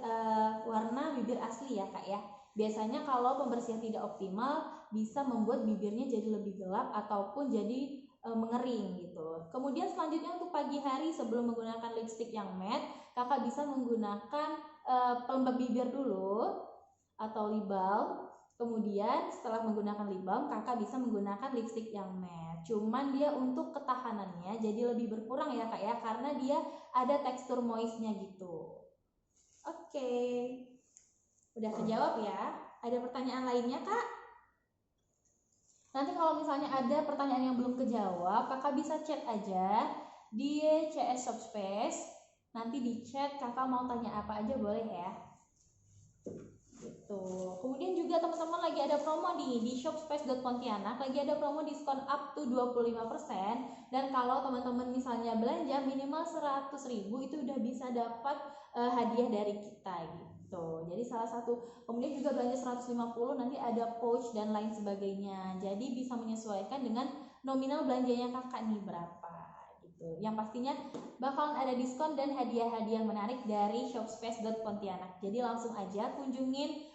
warna bibir asli ya Kak ya. Biasanya kalau pembersihan tidak optimal bisa membuat bibirnya jadi lebih gelap ataupun jadi mengering gitu. Kemudian selanjutnya untuk pagi hari sebelum menggunakan lipstick yang matte, kakak bisa menggunakan pelembab bibir dulu atau lip balm. Kemudian setelah menggunakan lip balm, kakak bisa menggunakan lipstick yang matte. Cuman dia untuk ketahanannya jadi lebih berkurang ya Kak ya, karena dia ada tekstur moistnya gitu. Oke, udah kejawab ya. Ada pertanyaan lainnya Kak? Nanti kalau misalnya ada pertanyaan yang belum kejawab, kakak bisa chat aja di CS Shopspace. Nanti di chat kakak mau tanya apa aja boleh ya. Gitu. Kemudian juga teman-teman lagi ada promo nih di shopspace.pontianak, lagi ada promo diskon up to 25%. Dan kalau teman-teman misalnya belanja minimal 100.000 itu udah bisa dapat hadiah dari kita gitu. gitu. Jadi salah satu, kemudian juga belanja 150 nanti ada pouch dan lain sebagainya. Jadi bisa menyesuaikan dengan nominal belanjanya kakak nih berapa gitu. Yang pastinya bakalan ada diskon dan hadiah-hadiah menarik dari shopspace.pontianak. Jadi langsung aja kunjungin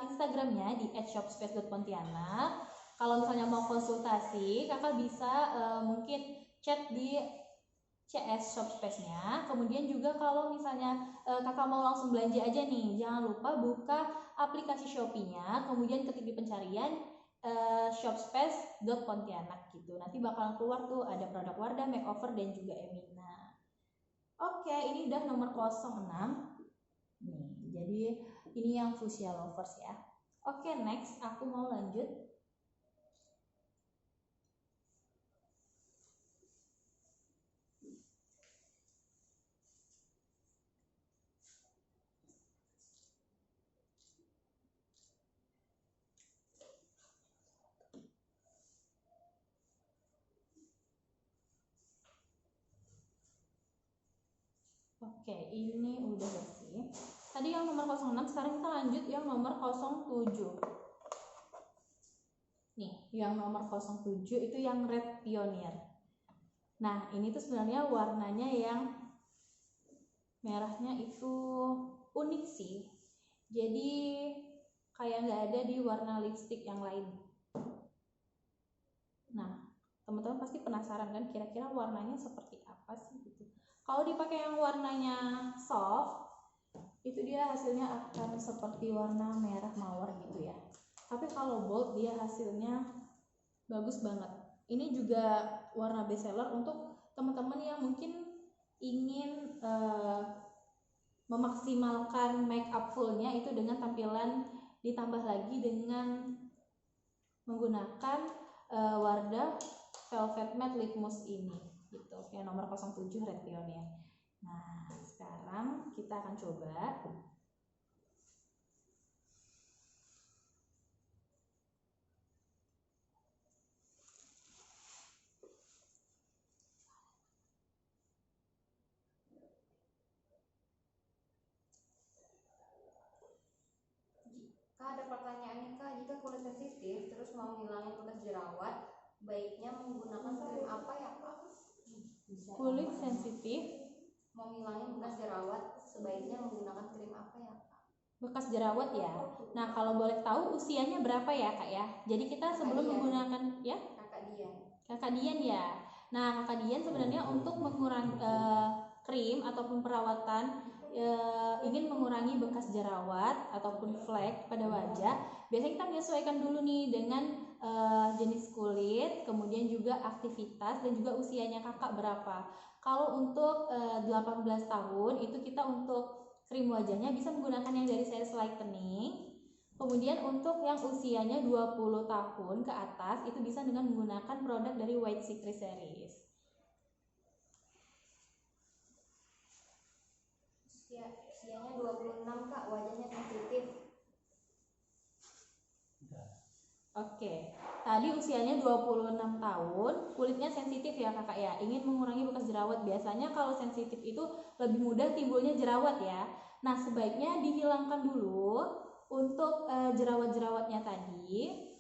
Instagramnya di @shopspace.pontianak. Kalau misalnya mau konsultasi, kakak bisa mungkin chat di CS Shopspace-nya. Kemudian juga kalau misalnya kakak mau langsung belanja aja nih, jangan lupa buka aplikasi Shopee-nya, kemudian ketik di pencarian shopspace.pontianak gitu. Nanti bakalan keluar tuh ada produk Wardah, Makeover, dan juga Emina. Oke, ini udah nomor 06. Nih, jadi ini yang Fuchsia Lovers ya. Oke, next aku mau lanjut. Oke, ini udah bersih. Tadi yang nomor 06, sekarang kita lanjut yang nomor 07. Nih, yang nomor 07 itu yang Red Pioneer. Nah, ini tuh sebenarnya warnanya yang merahnya itu unik sih. Jadi kayak nggak ada di warna lipstick yang lain. Nah, teman-teman pasti penasaran kan kira-kira warnanya seperti apa sih gitu. Kalau dipakai yang warnanya soft, itu dia hasilnya akan seperti warna merah mawar gitu ya. Tapi kalau bold dia hasilnya bagus banget. Ini juga warna bestseller untuk teman-teman yang mungkin ingin memaksimalkan make up fullnya itu dengan tampilan ditambah lagi dengan menggunakan Wardah Velvet Matte Lip Mousse ini gitu. Yang nomor 07 Red Pioneer. Nah, sekarang kita akan coba. Kak, ada pertanyaan nih Kak, jika kulit sensitif terus mau ngilangin bekas jerawat, baiknya menggunakan krim apa ya Kak? Kulit sensitif Mau ngilangin bekas jerawat, sebaiknya menggunakan krim apa ya Kak? bekas jerawat ya. Nah, kalau boleh tahu usianya berapa ya Kak ya? Jadi kita sebelum menggunakan ya Kakak Dian ya. Nah, Kakak Dian sebenarnya untuk mengurangi krim ataupun perawatan ingin mengurangi bekas jerawat ataupun flek pada wajah, biasanya kita menyesuaikan dulu nih dengan jenis kulit, kemudian juga aktivitas dan juga usianya kakak berapa. Kalau untuk 18 tahun itu kita untuk krim wajahnya bisa menggunakan yang dari series lightening. Kemudian untuk yang usianya 20 tahun ke atas itu bisa dengan menggunakan produk dari White Secret series. Usianya 26 Kak, wajahnya sensitif. Oke, tadi usianya 26 tahun, kulitnya sensitif ya kakak ya, ingin mengurangi bekas jerawat. Biasanya kalau sensitif itu lebih mudah timbulnya jerawat ya. Nah, sebaiknya dihilangkan dulu untuk jerawat-jerawatnya tadi.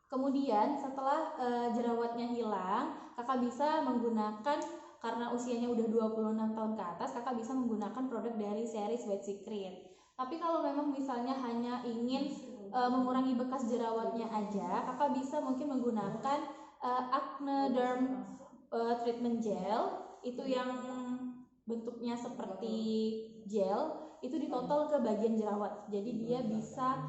Kemudian setelah jerawatnya hilang, kakak bisa menggunakan, karena usianya udah 26 tahun ke atas, kakak bisa menggunakan produk dari series White Secret. Tapi kalau memang misalnya hanya ingin mengurangi bekas jerawatnya aja, kakak bisa mungkin menggunakan Acne Derm Treatment Gel. Itu yang bentuknya seperti gel, itu ditotol ke bagian jerawat. Jadi dia bisa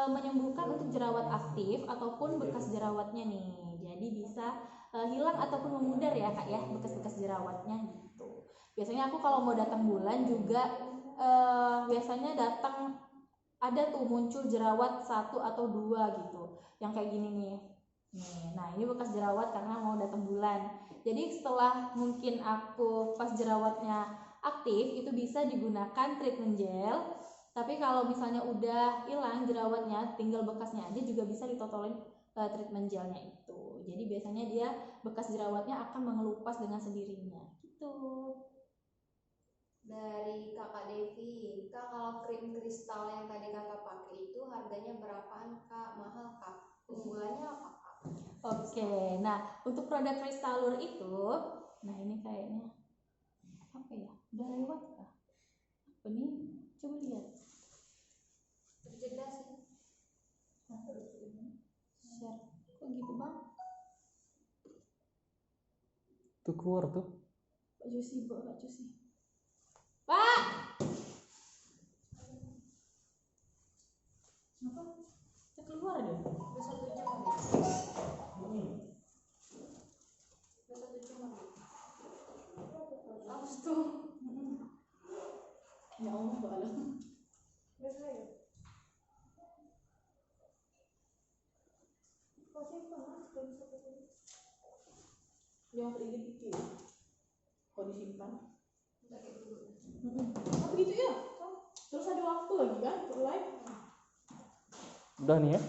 menyembuhkan untuk jerawat aktif ataupun bekas jerawatnya nih. Jadi bisa hilang ataupun memudar ya kak ya bekas-bekas jerawatnya gitu. Biasanya aku kalau mau datang bulan juga biasanya datang ada tuh muncul jerawat 1 atau 2 gitu, yang kayak gini nih. Nah ini bekas jerawat karena mau datang bulan. Jadi setelah mungkin aku pas jerawatnya aktif itu bisa digunakan treatment gel. Tapi kalau misalnya udah hilang jerawatnya, tinggal bekasnya aja juga bisa ditotolin treatment gelnya itu. Jadi biasanya dia bekas jerawatnya akan mengelupas dengan sendirinya gitu. Dari Kakak Devi, Kak, kalau krim kristal yang tadi Kakak pakai itu harganya berapaan, Kak? Mahal, Kak? Keunggulannya apa, Kak? Oke, nah untuk produk Kristalur itu, nah ini kayaknya apa ya? Udah lewat kah? Apa nih? Coba lihat. Terjeda sih. Share. Kok gitu bang? Tuh keluar tuh. Pak Josi, Pak Josi. Pak! Kenapa? Kita keluar deh. Udah 1 jam lagi. Udah 1 jam lagi. Haus tuh. Ya Allah, Mbak Alam. Udah saya. Masih panas, belum 1 jam. Jangan terigit-igit. Kok disimpan? Pakai dulu. Apa gitu ya? Terus ada waktu lagi kan untuk live? Udah nih ya.